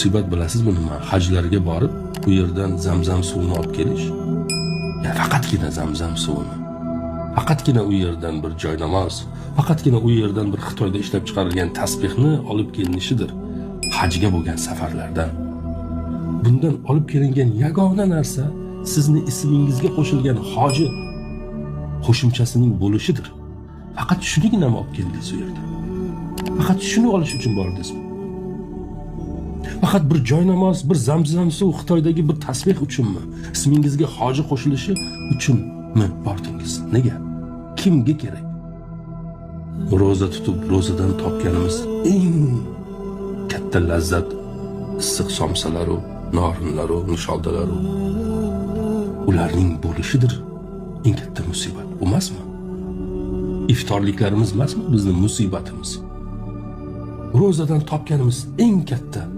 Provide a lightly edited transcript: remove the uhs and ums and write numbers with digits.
musibat bilasizmi nima? Hajlarga borib, u yerdan zamzam suvini olib kelish. Yani faqatgina zamzam suvini. Faqatgina u yerdan bir joy namoz, faqatgina u yerdan bir Xitoyda ishlab chiqarilgan tasbihni olib kelinishidir. Hajga bo'lgan safarlardan. Bundan olib kelingan yagona narsa sizni ismingizga qo'shilgan hoji qo'shimchasining bo'lishidir. Faqat shunigina olib keldingiz u yerda. Faqat shuni olish uchun bordingizmi? Faqat bir joy namoz, bir zamzam suv, Xitoydagi bir tasbih uchunmi? Ismingizga hoji qo'shilishi uchunmi bordingiz? Nega? Kimga kerak? Roza tutib, rozadan topganimiz eng katta lazzat issiq somsalaru, norinlaru, nusholdalaru ularning bo'lishidir. Eng katta musibat emasmi? Iftorliklarimiz emasmi bizning musibatimiz? Rozadan topganimiz eng katta